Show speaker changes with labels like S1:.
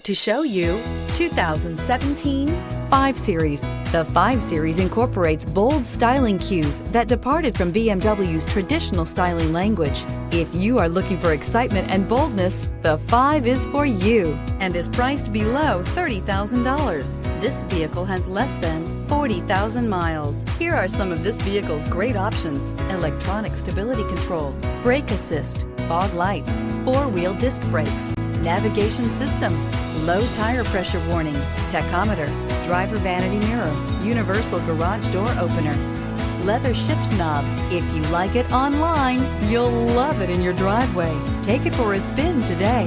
S1: to show you 2017 5 Series. The 5 Series incorporates bold styling cues that departed from BMW's traditional styling language. If you are looking for excitement and boldness, the 5 is for you and is priced below $30,000. This vehicle has less than 40,000 miles. Here are some of this vehicle's great options: electronic stability control, brake assist, fog lights, 4-wheel disc brakes, navigation system, low tire pressure warning, tachometer, driver vanity mirror, universal garage door opener, leather shift knob. If you like it online, you'll love it in your driveway. Take it for a spin today.